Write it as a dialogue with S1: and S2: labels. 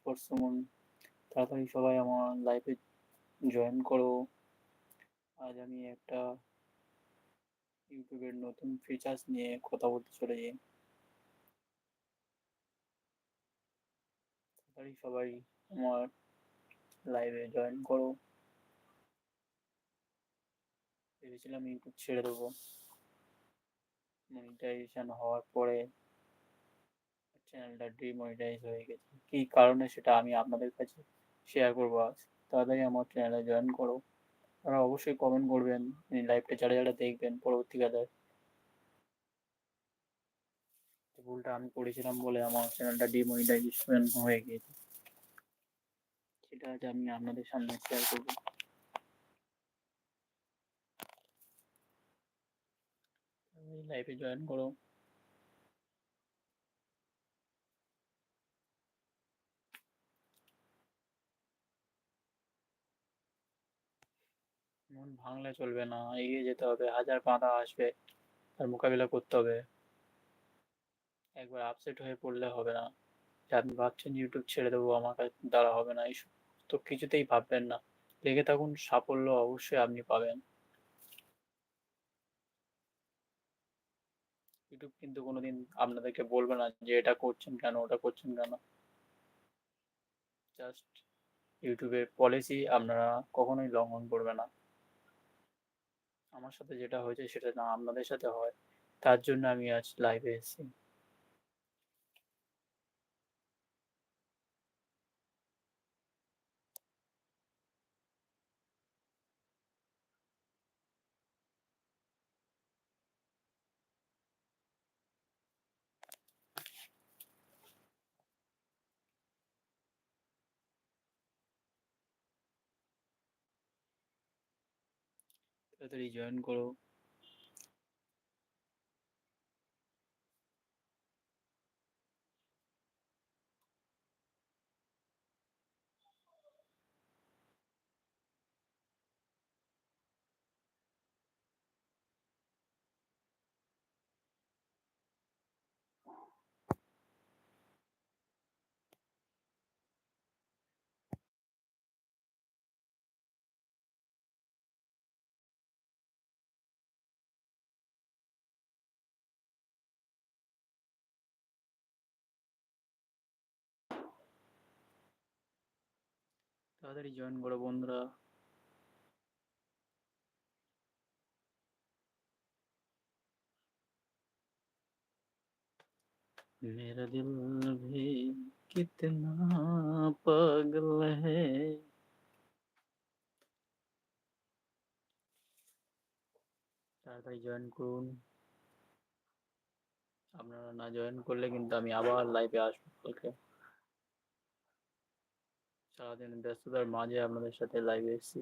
S1: For Suman. তাড়াতাড়ি সবাই আমার লাইভে জয়েন করো। আজ আমি একটা ইউটিউবের নতুন ফিচার্স নিয়ে কথা বলতে চলেছি। তাড়াতাড়ি সবাই আমার লাইভে জয়েন করো। ভেবেছিলাম ইউটিউব ছেড়ে দেবো, মনিটাইজেশন হওয়ার পরে চ্যানেলটা ডিমনিটাইজ হয়ে গেছে। কী কারণে সেটা আমি আপনাদের কাছে শেয়ার করবো আজ। তাড়াতাড়ি আমার চ্যানেলে জয়েন করো। আপনারা অবশ্যই কমেন্ট করবেন, লাইভটা যারা যারা দেখবেন পরবর্তীকালে। ভুলটা আমি করেছিলাম বলে আমার চ্যানেলটা ডিমনিটাইজেশন হয়ে গিয়েছে, সেটা আজ আমি আপনাদের সামনে শেয়ার করবো। লাইভে জয়েন করো। মন ভাঙলে চলবে না, এগিয়ে যেতে হবে। হাজার বাধা আসবে, তার মোকাবিলা করতে হবে। একবার আপসেট হয়ে পড়লে হবে না। যে আপনি ভাবছেন ইউটিউব ছেড়ে দেবো, আমার দ্বারা হবে না, এইসব তো কিছুতেই ভাববেন না। লেগে থাকুন, সাফল্য অবশ্যই আপনি পাবেন। ইউটিউব কিন্তু কোনোদিন আপনাদেরকে বলবে না যে এটা করছেন কেন, ওটা করছেন কেন। জাস্ট ইউটিউবের পলিসি আপনারা কখনোই লঙ্ঘন করবে না। আমার সাথে যেটা হয়েছে সেটা না আপনাদের সাথে হয়, তার জন্য আমি আজ লাইভে এসেছি। তাড়াতাড়ি জয়েন করো। তাড়াতাড়ি জয়েন করো বন্ধুরা। मेरा दिल भी कितना पागल है। তাড়াতাড়ি জয়েন করুন। আপনারা না জয়েন করলে কিন্তু আমি আবার লাইভে আসবো কালকে। সারাদিন ব্যস্ততার মাঝে আপনাদের সাথে লাইভে এসেছি।